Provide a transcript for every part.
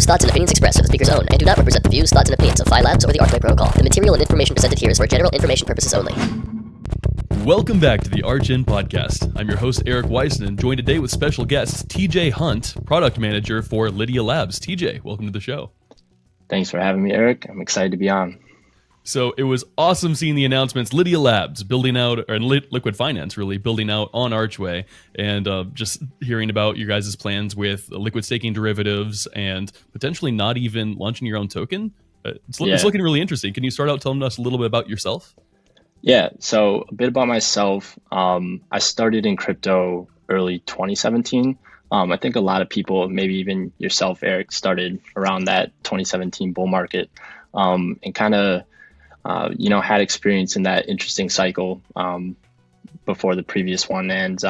views, thoughts, and opinions expressed are the speaker's own and do not represent the views, thoughts, and opinions of Lydia Labs or the Archway protocol. The material and information presented here is for general information purposes only. Welcome back to the Arch-In podcast. I'm your host, Eric Weissman, joined today with special guest TJ Hunt, product manager for Lydia Labs. TJ, welcome to the show. Thanks for having me, Eric. I'm excited to be on. So it was awesome seeing the announcements. Lydia Labs building out, or Liquid Finance really, building out on Archway, and just hearing about your guys' plans with liquid staking derivatives and potentially not even launching your own token. It's looking really interesting. Can you start out telling us a little bit about yourself? Yeah, so a bit about myself. I started in crypto early 2017. I think a lot of people, maybe even yourself, Eric, started around that 2017 bull market, and kind of had experience in that interesting cycle before the previous one, and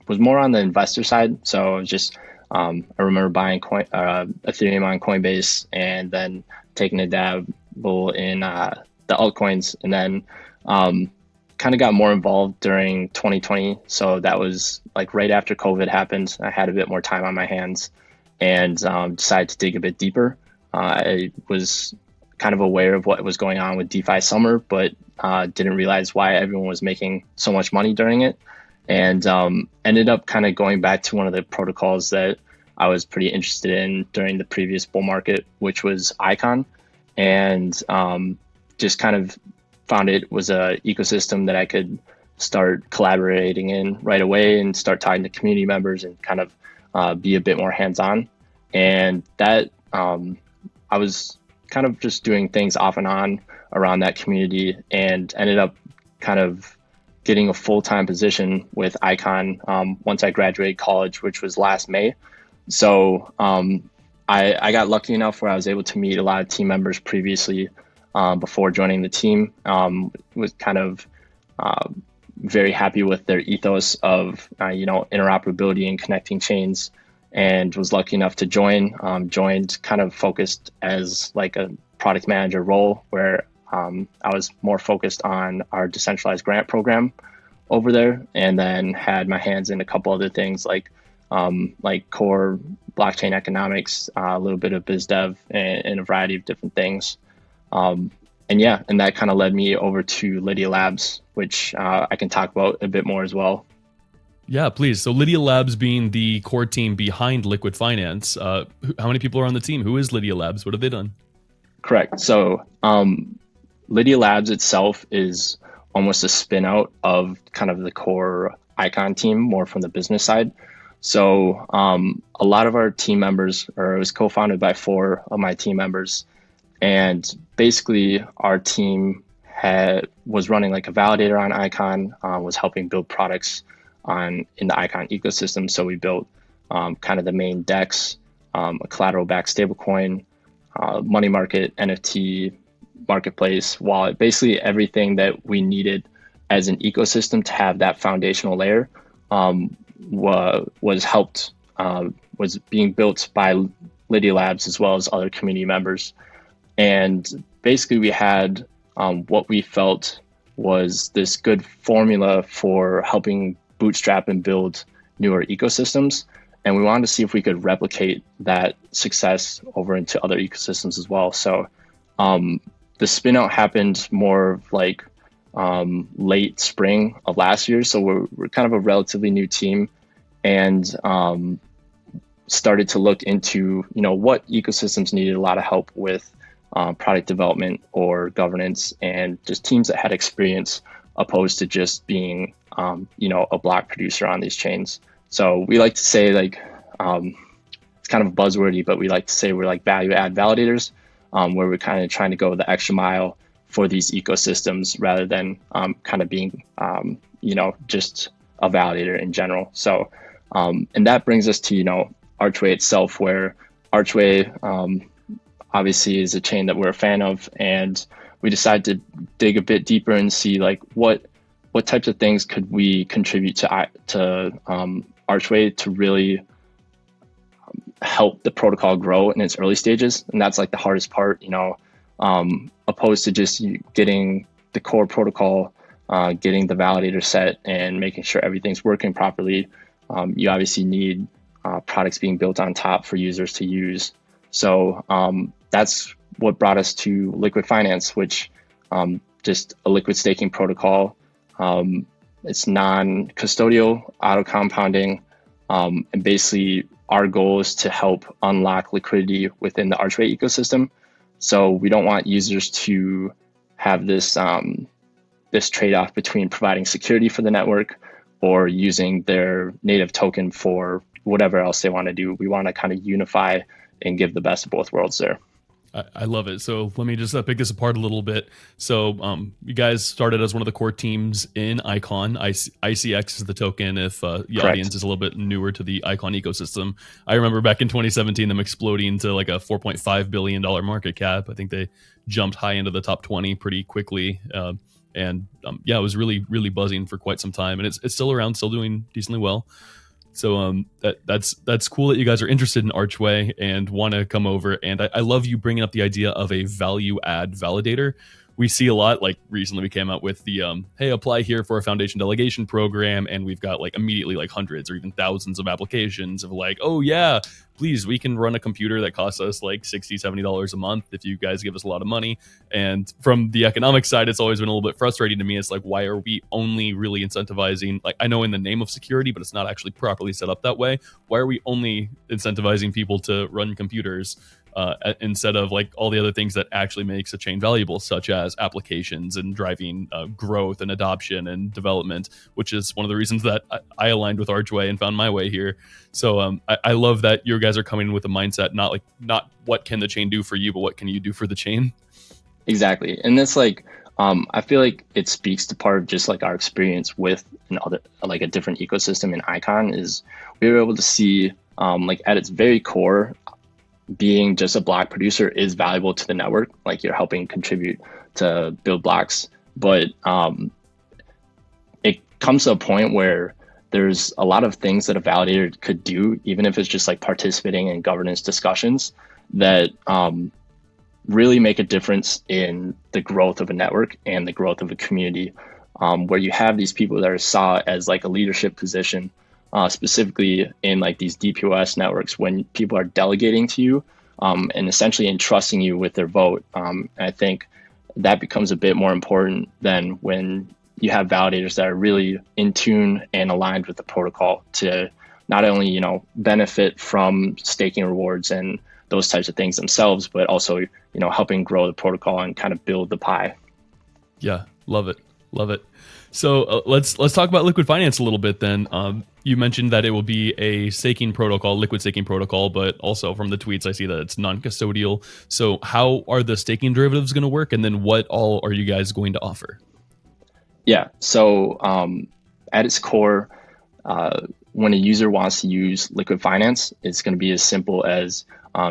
was more on the investor side. So just I remember buying Ethereum on Coinbase and then taking a dabble in the altcoins, and then kind of got more involved during 2020. So that was like right after COVID happened. I had a bit more time on my hands and decided to dig a bit deeper. I was kind of aware of what was going on with DeFi summer, but didn't realize why everyone was making so much money during it. And ended up kind of going back to one of the protocols that I was pretty interested in during the previous bull market, which was Icon. And just kind of found it was a ecosystem that I could start collaborating in right away and start talking to community members and kind of be a bit more hands-on. And that I was kind of just doing things off and on around that community, and ended up kind of getting a full-time position with Icon once I graduated college, which was last May. So I got lucky enough where I was able to meet a lot of team members previously before joining the team. Was kind of very happy with their ethos of interoperability and connecting chains, and was lucky enough to joined kind of focused as like a product manager role, where I was more focused on our decentralized grant program over there, and then had my hands in a couple other things like core blockchain economics, a little bit of biz dev, and a variety of different things. And that kind of led me over to Lydia Labs, which I can talk about a bit more as well. Yeah, please. So Lydia Labs being the core team behind Liquid Finance, how many people are on the team? Who is Lydia Labs? What have they done? Correct. So Lydia Labs itself is almost a spin out of kind of the core Icon team, more from the business side. So a lot of our team members, or it was co-founded by 4 of my team members, and basically our team was running like a validator on Icon, was helping build products in the Icon ecosystem. So we built kind of the main DEX, a collateral-backed stablecoin, money market, NFT, marketplace, wallet, basically everything that we needed as an ecosystem to have that foundational layer was being built by Lydia Labs as well as other community members. And basically we had what we felt was this good formula for helping bootstrap and build newer ecosystems. And we wanted to see if we could replicate that success over into other ecosystems as well. So the spin out happened more like late spring of last year. So we're kind of a relatively new team, and started to look into, what ecosystems needed a lot of help with product development or governance, and just teams that had experience opposed to just being, a block producer on these chains. So we like to say it's kind of buzzwordy, but we like to say we're like value add validators, where we're kind of trying to go the extra mile for these ecosystems rather than kind of being, just a validator in general. So, and that brings us to, Archway itself, where Archway obviously is a chain that we're a fan of, and we decided to dig a bit deeper and see like what types of things could we contribute to Archway to really help the protocol grow in its early stages. And that's like the hardest part, opposed to just getting the core protocol, getting the validator set and making sure everything's working properly. You obviously need products being built on top for users to use. So that's what brought us to Liquid Finance, which just a liquid staking protocol. It's non-custodial, auto-compounding, and basically our goal is to help unlock liquidity within the Archway ecosystem. So we don't want users to have this this trade-off between providing security for the network or using their native token for whatever else they want to do. We want to kind of unify and give the best of both worlds there. I love it. So let me just pick this apart a little bit. So you guys started as one of the core teams in Icon. ICX is the token if the Correct. audience is a little bit newer to the Icon ecosystem. I remember back in 2017 them exploding to like a $4.5 billion market cap. I think they jumped high into the top 20 pretty quickly. And it was really, really buzzing for quite some time. And it's still around, still doing decently well. So that's cool that you guys are interested in Archway and want to come over. And I love you bringing up the idea of a value add validator. We see a lot, like recently we came out with the, hey, apply here for a foundation delegation program. And we've got like immediately like hundreds or even thousands of applications of like, oh yeah, please, we can run a computer that costs us like $60, $70 a month if you guys give us a lot of money. And from the economic side, it's always been a little bit frustrating to me. It's like, why are we only really incentivizing, like I know in the name of security, but it's not actually properly set up that way. Why are we only incentivizing people to run computers instead of like all the other things that actually makes a chain valuable, such as applications and driving growth and adoption and development, which is one of the reasons that I aligned with Archway and found my way here. So I love that you guys are coming in with a mindset, not what can the chain do for you, but what can you do for the chain? Exactly. And that's like, I feel like it speaks to part of just like our experience with another, like a different ecosystem in Icon is we were able to see like at its very core, being just a block producer is valuable to the network. Like you're helping contribute to build blocks, but it comes to a point where there's a lot of things that a validator could do, even if it's just like participating in governance discussions that really make a difference in the growth of a network and the growth of a community, where you have these people that are saw as like a leadership position, specifically in like these DPoS networks, when people are delegating to you and essentially entrusting you with their vote. I think that becomes a bit more important than when you have validators that are really in tune and aligned with the protocol to not only, benefit from staking rewards and those types of things themselves, but also, helping grow the protocol and kind of build the pie. Yeah, love it. Love it. So let's talk about Liquid Finance a little bit then. You mentioned that it will be a staking protocol, liquid staking protocol, but also from the tweets, I see that it's non-custodial. So how are the staking derivatives going to work? And then what all are you guys going to offer? Yeah, so at its core, when a user wants to use Liquid Finance, it's going to be as simple as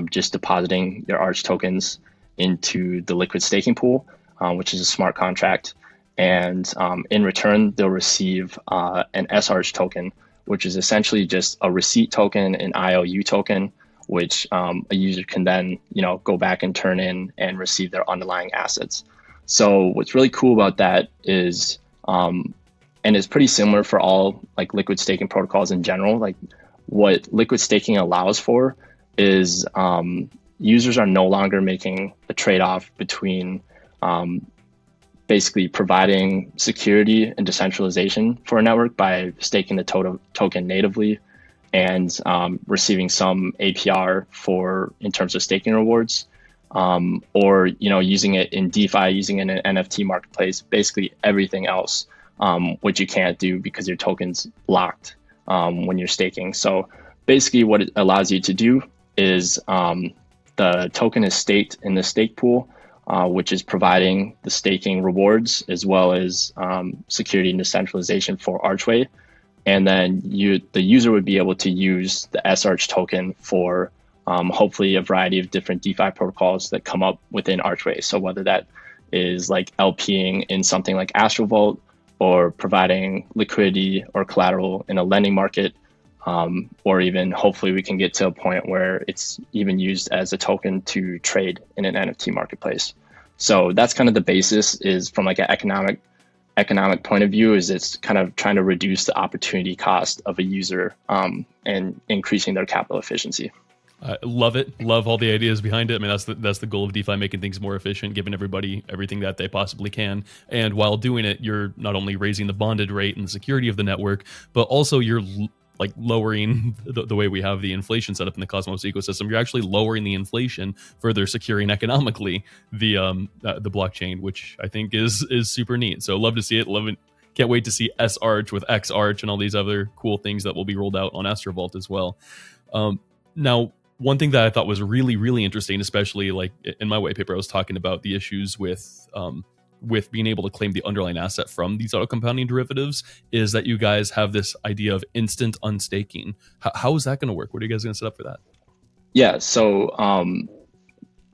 just depositing your Arch tokens into the liquid staking pool, which is a smart contract. And in return, they'll receive an SArch token, which is essentially just a receipt token, an IOU token, which a user can then, go back and turn in and receive their underlying assets. So what's really cool about that is, and it's pretty similar for all like liquid staking protocols in general, like what liquid staking allows for is users are no longer making a trade-off between basically providing security and decentralization for a network by staking the token natively and receiving some APR in terms of staking rewards, or using it in DeFi, using it in an NFT marketplace, basically everything else, which you can't do because your token's locked when you're staking. So basically what it allows you to do is the token is staked in the stake pool, which is providing the staking rewards as well as security and decentralization for Archway. And then the user would be able to use the SArch token for hopefully a variety of different DeFi protocols that come up within Archway. So whether that is like LPing in something like Astrovault or providing liquidity or collateral in a lending market, or even hopefully we can get to a point where it's even used as a token to trade in an NFT marketplace. So that's kind of the basis, is from like an economic point of view, is it's kind of trying to reduce the opportunity cost of a user and increasing their capital efficiency. I love it. Love all the ideas behind it. I mean, that's the goal of DeFi, making things more efficient, giving everybody everything that they possibly can. And while doing it, you're not only raising the bonded rate and the security of the network, but also you're like lowering the way we have the inflation set up in the Cosmos ecosystem. You're actually lowering the inflation, further securing economically the blockchain, which I think is super neat. So love to see it. Love it. Can't wait to see S Arch with X Arch and all these other cool things that will be rolled out on Astrovault as well. Now, one thing that I thought was really, really interesting, especially like in my white paper, I was talking about the issues with being able to claim the underlying asset from these auto compounding derivatives, is that you guys have this idea of instant unstaking. How is that going to work? What are you guys going to set up for that? Yeah. So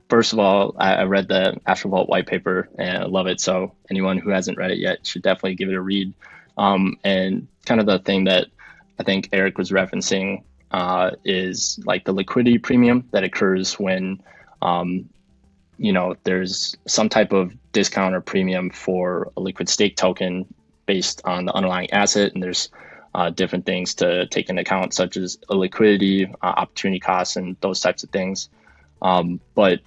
first of all, I read the Astrovault white paper and I love it. So anyone who hasn't read it yet should definitely give it a read. And kind of the thing that I think Eric was referencing is like the liquidity premium that occurs when there's some type of discount or premium for a liquid stake token based on the underlying asset, and there's different things to take into account, such as a liquidity, opportunity costs, and those types of things. But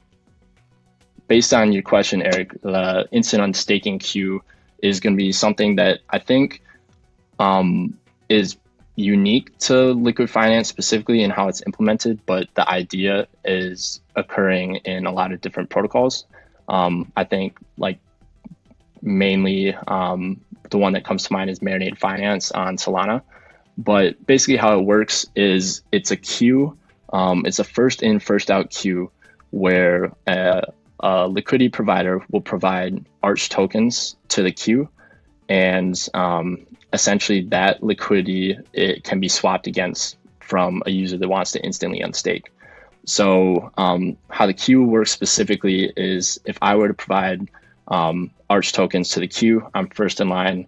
based on your question, Eric, the instant unstaking queue is going to be something that I think is unique to liquid finance specifically in how it's implemented, but the idea is occurring in a lot of different protocols. I think like mainly the one that comes to mind is Marinated Finance on Solana. But basically how it works is it's a queue. It's a first in, first out queue where a liquidity provider will provide Arch tokens to the queue, and essentially that liquidity, it can be swapped against from a user that wants to instantly unstake. So how the queue works specifically is if I were to provide Arch tokens to the queue, I'm first in line.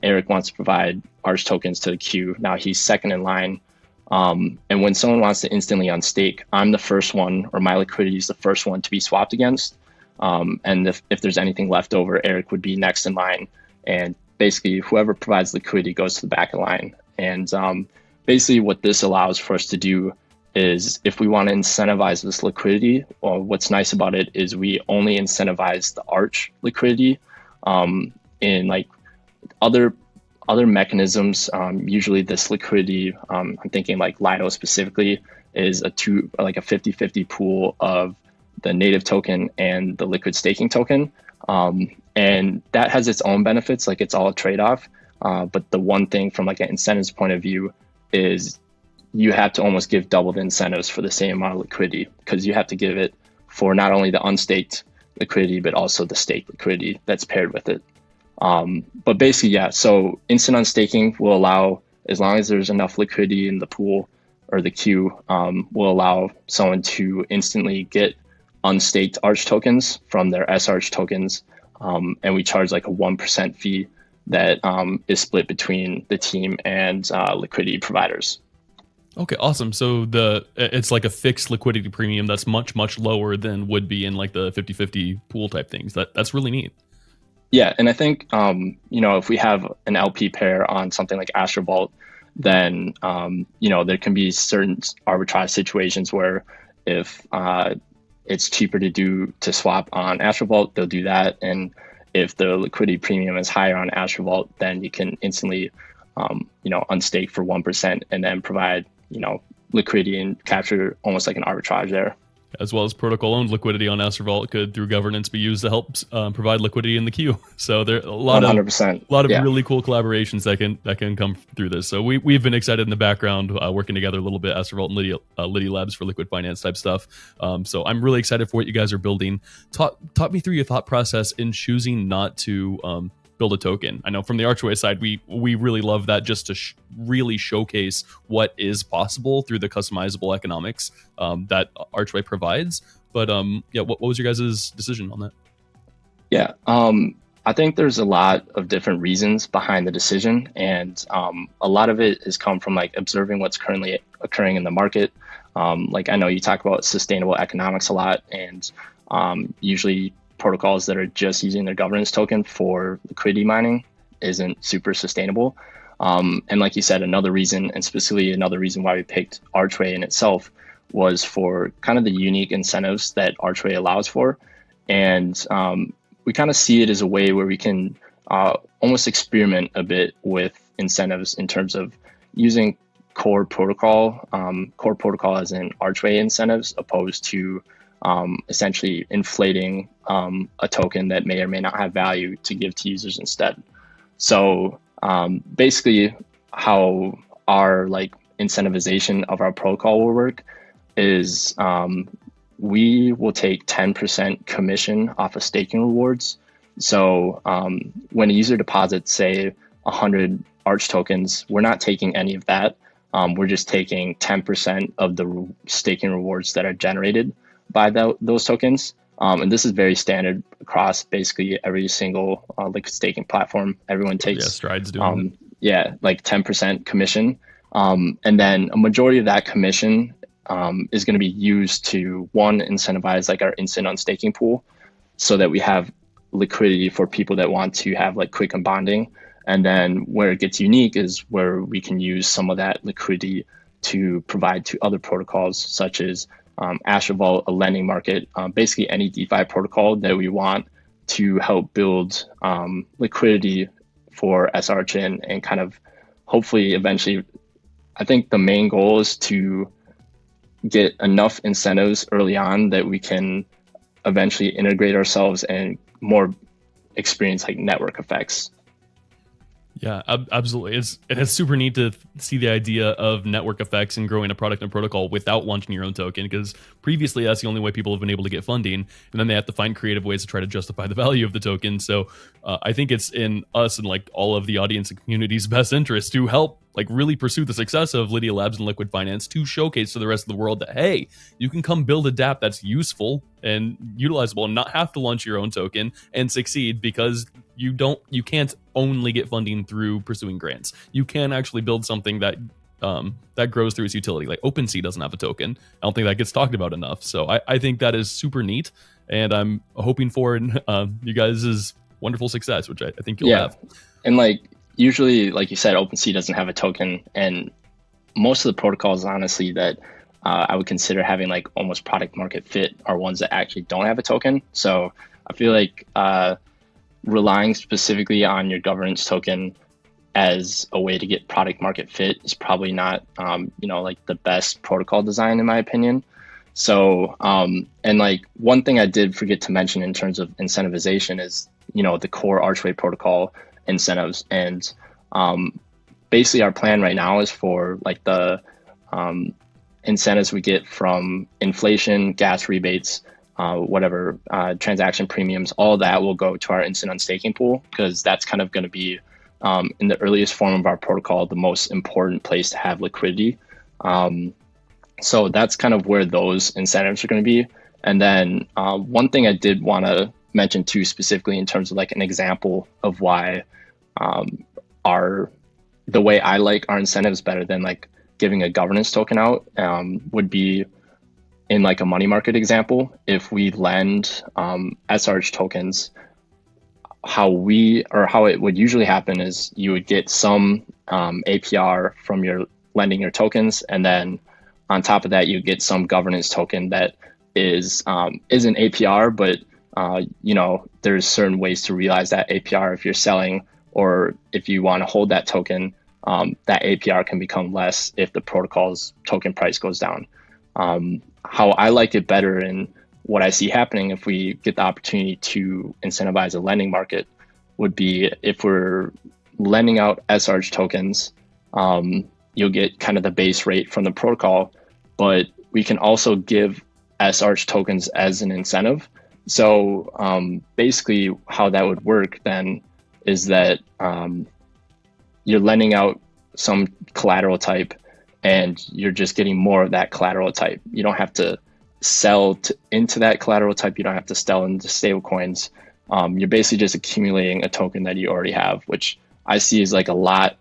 Eric wants to provide Arch tokens to the queue. Now he's second in line. And when someone wants to instantly unstake, I'm the first one, or my liquidity is the first one to be swapped against. And if there's anything left over, Eric would be next in line. And basically whoever provides liquidity goes to the back of the line. And basically what this allows for us to do is if we want to incentivize this liquidity, well, what's nice about it is we only incentivize the Arch liquidity. In like other mechanisms, usually this liquidity, I'm thinking like Lido specifically, is a 50-50 pool of the native token and the liquid staking token. And that has its own benefits, like it's all a trade-off. But the one thing from like an incentives point of view is you have to almost give double the incentives for the same amount of liquidity, because you have to give it for not only the unstaked liquidity, but also the staked liquidity that's paired with it. But basically, yeah, so instant unstaking will allow, as long as there's enough liquidity in the pool or the queue, will allow someone to instantly get unstaked Arch tokens from their SArch tokens. And we charge like a 1% fee that is split between the team and liquidity providers. Okay, awesome. So it's like a fixed liquidity premium that's much, much lower than would be in like the 50-50 pool type things. That's really neat. Yeah, and I think if we have an LP pair on something like Astrovault, then there can be certain arbitrage situations where if it's cheaper to swap on Astrovault, they'll do that. And if the liquidity premium is higher on Astrovault, then you can instantly unstake for 1% and then provide liquidity and capture almost like an arbitrage there. As well as protocol-owned liquidity on Astrovault could, through governance, be used to help provide liquidity in the queue. So there are a lot 100%. of really cool collaborations that can come through this. So we've been excited in the background, working together a little bit, Astrovault and Lydia Labs for liquid finance type stuff. So I'm really excited for what you guys are building. Talk me through your thought process in choosing not to build a token. I know from the Archway side, we really love that, just to really showcase what is possible through the customizable economics that Archway provides. But what was your guys' decision on that? Yeah, I think there's a lot of different reasons behind the decision, and a lot of it has come from like observing what's currently occurring in the market. Like I know you talk about sustainable economics a lot, and usually protocols that are just using their governance token for liquidity mining isn't super sustainable. And like you said, another reason, and specifically another reason why we picked Archway in itself, was for kind of the unique incentives that Archway allows for. And we kind of see it as a way where we can almost experiment a bit with incentives in terms of using core protocol as in Archway incentives, opposed to essentially inflating a token that may or may not have value to give to users instead. So basically how our like incentivization of our protocol will work is we will take 10% commission off of staking rewards. So when a user deposits, say, 100 Arch tokens, we're not taking any of that. We're just taking 10% of the staking rewards that are generated by those tokens. And this is very standard across basically every single liquid staking platform. Everyone takes Stride's doing like 10% commission. And then a majority of that commission is going to be used to, one, incentivize like our instant unstaking pool so that we have liquidity for people that want to have like quick unbonding. And then where it gets unique is where we can use some of that liquidity to provide to other protocols such as Vault, a lending market, basically any DeFi protocol that we want to help build liquidity for SRChin and kind of hopefully eventually, I think the main goal is to get enough incentives early on that we can eventually integrate ourselves and more experience like network effects. Yeah, absolutely. It is super neat to see the idea of network effects and growing a product and protocol without launching your own token, because previously that's the only way people have been able to get funding, and then they have to find creative ways to try to justify the value of the token. So I think it's in us and like all of the audience and community's best interest to help like really pursue the success of Lydia Labs and Liquid Finance, to showcase to the rest of the world that, hey, you can come build a dApp that's useful and utilizable and not have to launch your own token and succeed, because you can't only get funding through pursuing grants. You can actually build something that that grows through its utility. Like OpenSea doesn't have a token. I don't think that gets talked about enough. So I think that is super neat, and I'm hoping for you guys' wonderful success, which I think you'll have. And like usually, like you said, OpenSea doesn't have a token, and most of the protocols, honestly, that I would consider having like almost product market fit are ones that actually don't have a token. So I feel like relying specifically on your governance token as a way to get product market fit is probably not, like the best protocol design in my opinion. So, and like one thing I did forget to mention in terms of incentivization is, the core Archway protocol incentives. And basically our plan right now is for like the incentives we get from inflation, gas rebates, whatever, transaction premiums, all that will go to our instant unstaking pool, because that's kind of going to be in the earliest form of our protocol, the most important place to have liquidity. So that's kind of where those incentives are going to be. And then one thing I did want to mention too, specifically in terms of like an example of why the way I like our incentives better than like giving a governance token out would be in like a money market example. If we lend SRH tokens, how it would usually happen is you would get some APR from your lending your tokens, and then on top of that you get some governance token that is an APR, but there's certain ways to realize that APR if you're selling, or if you want to hold that token, that APR can become less if the protocol's token price goes down. How I like it better, and what I see happening if we get the opportunity to incentivize a lending market, would be if we're lending out SRH tokens, you'll get kind of the base rate from the protocol, but we can also give SRH tokens as an incentive. So basically how that would work then is that you're lending out some collateral type, and you're just getting more of that collateral type. You don't have to sell into that collateral type. You don't have to sell into stable coins. You're basically just accumulating a token that you already have, which I see as like a lot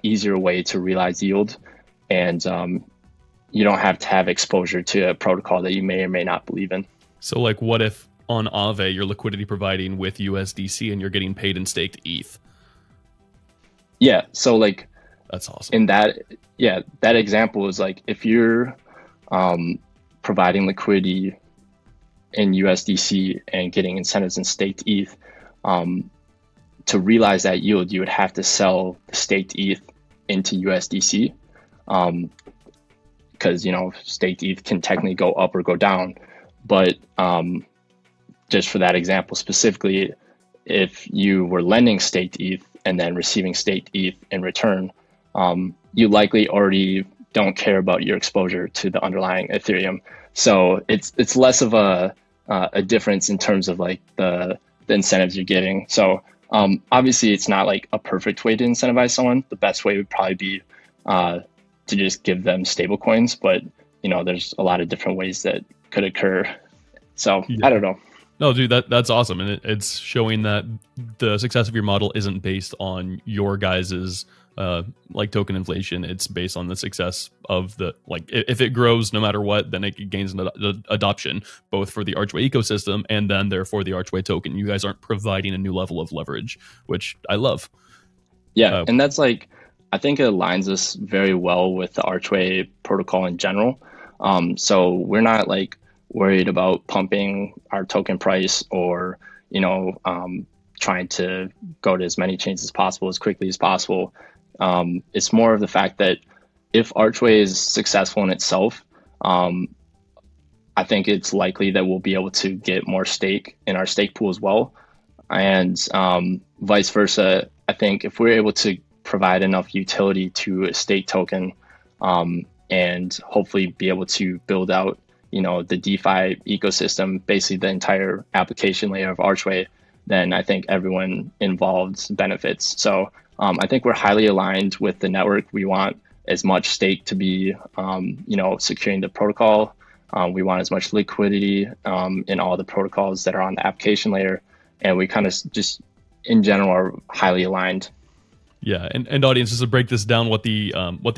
easier way to realize yield. And you don't have to have exposure to a protocol that you may or may not believe in. So like what if on Aave you're liquidity providing with USDC and you're getting paid in staked ETH? Yeah, so like That's awesome. in that, yeah, that example is like if you're providing liquidity in USDC and getting incentives in staked ETH, to realize that yield, you would have to sell the staked ETH into USDC, because staked ETH can technically go up or go down. But just for that example specifically, if you were lending staked ETH and then receiving staked ETH in return, you likely already don't care about your exposure to the underlying Ethereum. So it's less of a difference in terms of like the incentives you're getting. So obviously it's not like a perfect way to incentivize someone. The best way would probably be to just give them stable coins, but there's a lot of different ways that could occur. So yeah. I don't know. No, dude, that's awesome. And it's showing that the success of your model isn't based on your guys's like token inflation. It's based on the success of the, like, if it grows no matter what, then it gains an adoption both for the Archway ecosystem and then therefore the Archway token. You guys aren't providing a new level of leverage, which I love. Yeah, and that's like, I think it aligns us very well with the Archway protocol in general. So we're not like worried about pumping our token price or trying to go to as many chains as possible as quickly as possible. It's more of the fact that if Archway is successful in itself, I think it's likely that we'll be able to get more stake in our stake pool as well. And vice versa, I think if we're able to provide enough utility to a stake token, and hopefully be able to build out the DeFi ecosystem, basically the entire application layer of Archway, then I think everyone involved benefits. So I think we're highly aligned with the network. We want as much stake to be, securing the protocol. We want as much liquidity in all the protocols that are on the application layer. And we kind of just, in general, are highly aligned. Yeah, and audience, just to break this down, what the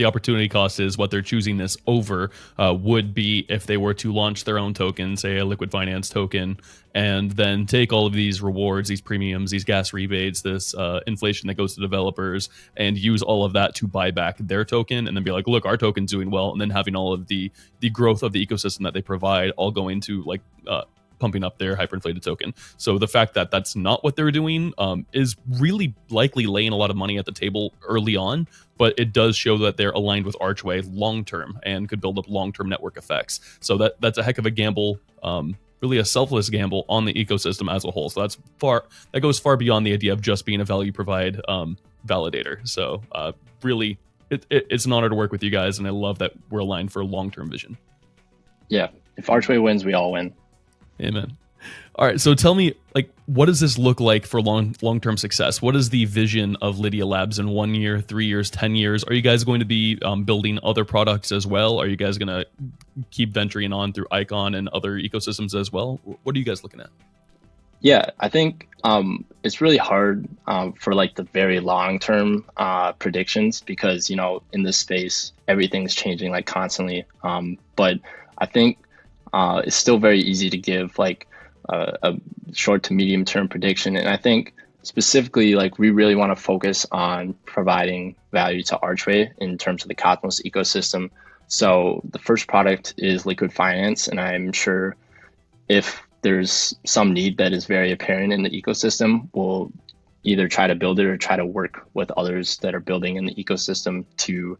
opportunity cost is, what they're choosing this over would be if they were to launch their own token, say a liquid finance token, and then take all of these rewards, these premiums, these gas rebates, this inflation that goes to developers, and use all of that to buy back their token, and then be like, look, our token's doing well, and then having all of the growth of the ecosystem that they provide all go into like pumping up their hyperinflated token. So the fact that that's not what they're doing is really likely laying a lot of money at the table early on, but it does show that they're aligned with Archway long-term and could build up long-term network effects. So that's a heck of a gamble, really a selfless gamble on the ecosystem as a whole. So that goes far beyond the idea of just being a value provide validator. So really, it's an honor to work with you guys, and I love that we're aligned for a long-term vision. Yeah, if Archway wins, we all win. Amen. All right, so tell me, like, what does this look like for long-term success? What is the vision of Lydia Labs in 1 year, 3 years, 10 years? Are you guys going to be building other products as well? Are you guys going to keep venturing on through Icon and other ecosystems as well? What are you guys looking at? Yeah, I think it's really hard for like the very long-term predictions because, in this space, everything's changing like constantly. But I think it's still very easy to give like a short to medium term prediction. And I think specifically, like, we really want to focus on providing value to Archway in terms of the Cosmos ecosystem. So the first product is liquid finance. And I'm sure if there's some need that is very apparent in the ecosystem, we'll either try to build it or try to work with others that are building in the ecosystem to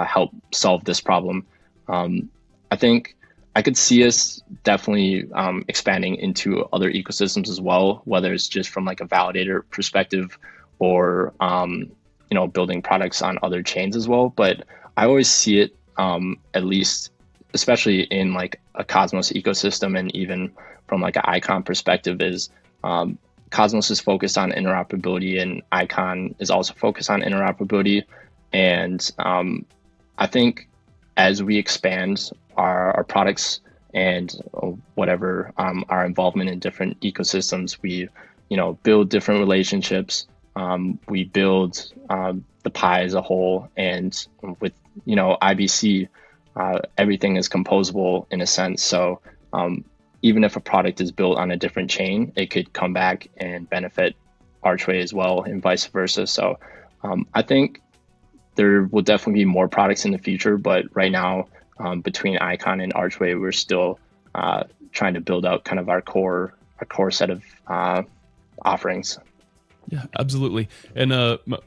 help solve this problem. I think I could see us definitely expanding into other ecosystems as well, whether it's just from like a validator perspective or, building products on other chains as well. But I always see it, at least, especially in like a Cosmos ecosystem and even from like an Icon perspective, is Cosmos is focused on interoperability and Icon is also focused on interoperability. And I think as we expand our products and whatever our involvement in different ecosystems, we build different relationships. We build the pie as a whole, and with IBC, everything is composable in a sense. So even if a product is built on a different chain, it could come back and benefit Archway as well, and vice versa. So I think there will definitely be more products in the future, but right now, between Icon and Archway, we're still trying to build out kind of our core set of offerings. Yeah, absolutely. And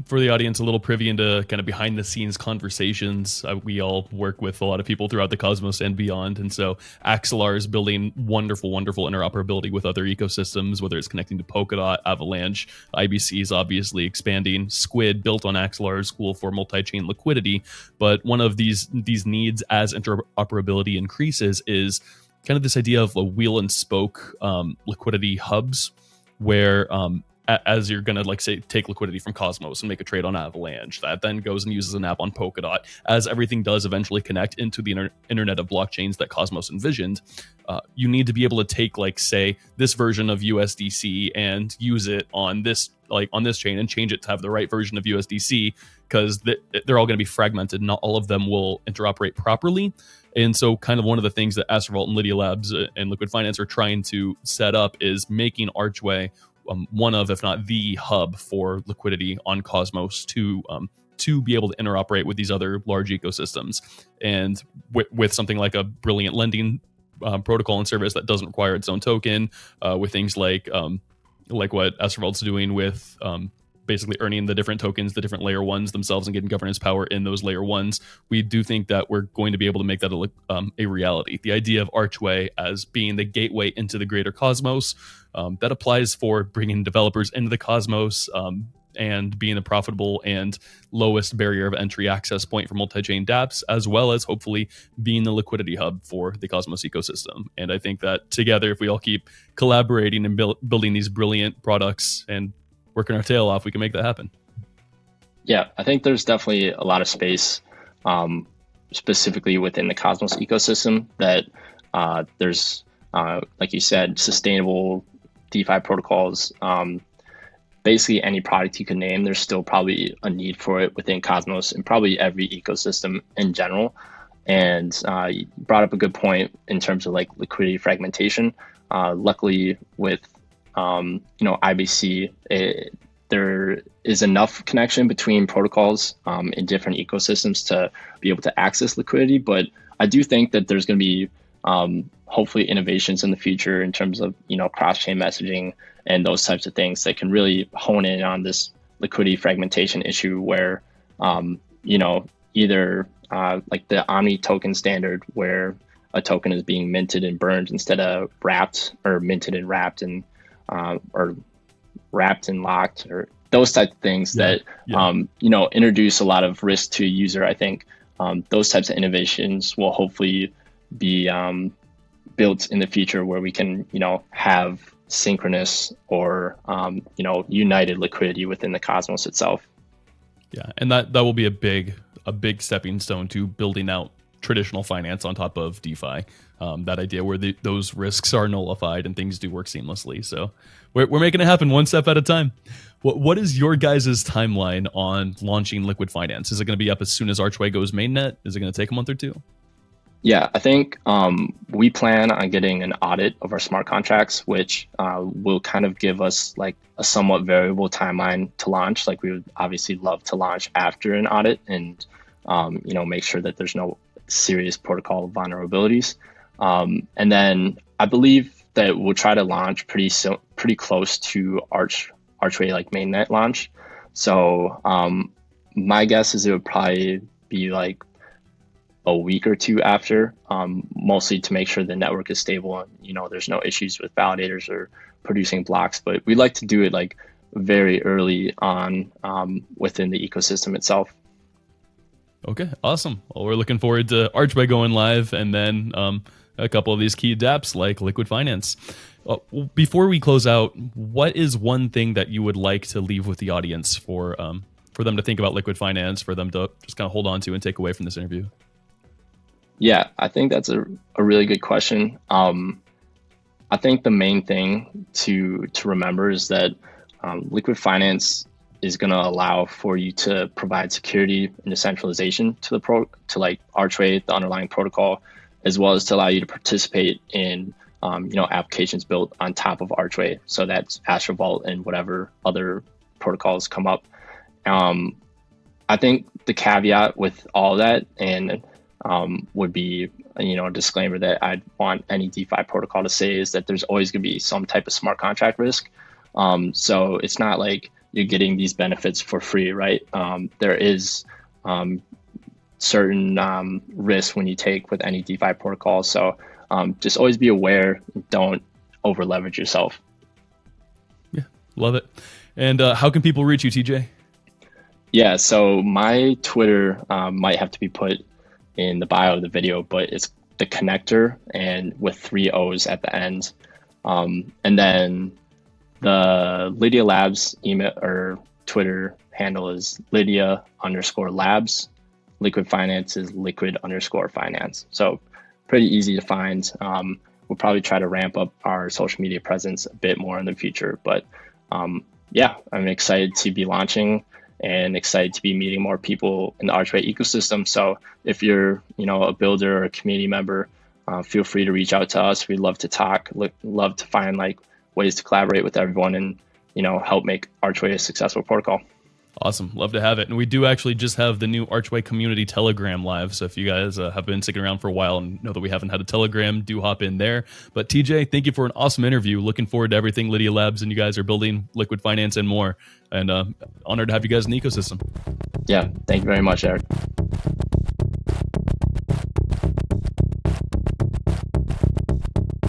for the audience, a little privy into kind of behind the scenes conversations. We all work with a lot of people throughout the cosmos and beyond. And so Axelar is building wonderful, wonderful interoperability with other ecosystems, whether it's connecting to Polkadot, Avalanche, IBC is obviously expanding. Squid, built on Axelar's School for multi-chain liquidity. But one of these needs as interoperability increases is kind of this idea of a wheel and spoke liquidity hubs where as you're going to, like, say, take liquidity from Cosmos and make a trade on Avalanche, that then goes and uses an app on Polkadot, as everything does eventually connect into the internet of blockchains that Cosmos envisioned. You need to be able to take, like, say, this version of USDC and use it on this, like, on this chain, and change it to have the right version of USDC, because they're all going to be fragmented. Not all of them will interoperate properly. And so kind of one of the things that Astrovault and Lydia Labs and Liquid Finance are trying to set up is making Archway one of, if not the hub for liquidity on Cosmos to be able to interoperate with these other large ecosystems. And with something like a brilliant lending protocol and service that doesn't require its own token, with things like what Astrovault's doing with basically earning the different tokens, the different layer ones themselves, and getting governance power in those layer ones, we do think that we're going to be able to make that a reality. The idea of Archway as being the gateway into the greater cosmos, that applies for bringing developers into the cosmos, and being a profitable and lowest barrier of entry access point for multi-chain dApps, as well as hopefully being the liquidity hub for the Cosmos ecosystem. And I think that together, if we all keep collaborating and building these brilliant products and working our tail off, we can make that happen. Yeah, I think there's definitely a lot of space, specifically within the Cosmos ecosystem, that there's, like you said, sustainable DeFi protocols. Basically any product you can name, there's still probably a need for it within Cosmos and probably every ecosystem in general. And you brought up a good point in terms of, like, liquidity fragmentation. Luckily with IBC, there is enough connection between protocols in different ecosystems to be able to access liquidity. But I do think that there's going to be hopefully innovations in the future in terms of cross-chain messaging and those types of things that can really hone in on this liquidity fragmentation issue, where either like the Omni token standard, where a token is being minted and burned instead of wrapped, or minted and wrapped, and or wrapped and locked, or those types of things that introduce a lot of risk to a user. I think those types of innovations will hopefully be built in the future, where we can have synchronous or united liquidity within the Cosmos itself. Yeah, and that will be a big stepping stone to building out traditional finance on top of DeFi. That idea where those risks are nullified and things do work seamlessly. So we're making it happen one step at a time. What is your guys' timeline on launching Liquid Finance? Is it going to be up as soon as Archway goes mainnet? Is it going to take a month or two? Yeah, I think we plan on getting an audit of our smart contracts, which will kind of give us like a somewhat variable timeline to launch. Like, we would obviously love to launch after an audit and make sure that there's no serious protocol vulnerabilities. And then I believe that we'll try to launch pretty close to Archway like mainnet launch. So my guess is it would probably be like a week or two after, mostly to make sure the network is stable and there's no issues with validators or producing blocks. But we like to do it like very early on within the ecosystem itself. Okay, awesome. Well, we're looking forward to Archway going live, and then a couple of these key dApps like Liquid Finance. Before we close out, what is one thing that you would like to leave with the audience for them to think about Liquid Finance, for them to just kind of hold on to and take away from this interview? Yeah, I think that's a really good question. I think the main thing to remember is that Liquid Finance is going to allow for you to provide security and decentralization to like Archway, the underlying protocol, as well as to allow you to participate in applications built on top of Archway. So that's Astrovault and whatever other protocols come up. I think the caveat with all that and would be, a disclaimer that I'd want any DeFi protocol to say is that there's always going to be some type of smart contract risk. So it's not like you're getting these benefits for free, right? There is certain risks when you take with any DeFi protocol. So just always be aware. Don't over leverage yourself. Yeah, love it. And how can people reach you, TJ? Yeah, so my Twitter might have to be put in the bio of the video, but it's the connector and with 3 O's at the end. And then the Lydia Labs email or Twitter handle is Lydia_Labs. Liquid Finance is liquid_finance. So pretty easy to find. We'll probably try to ramp up our social media presence a bit more in the future. But yeah, I'm excited to be launching and excited to be meeting more people in the Archway ecosystem. So if you're, a builder or a community member, feel free to reach out to us. We'd love to talk, love to find ways to collaborate with everyone and, help make Archway a successful protocol. Awesome. Love to have it. And we do actually just have the new Archway community Telegram live. So if you guys have been sticking around for a while and know that we haven't had a Telegram, do hop in there. But TJ, thank you for an awesome interview. Looking forward to everything Lydia Labs and you guys are building, liquid finance and more. And honored to have you guys in the ecosystem. Yeah. Thank you very much, Eric.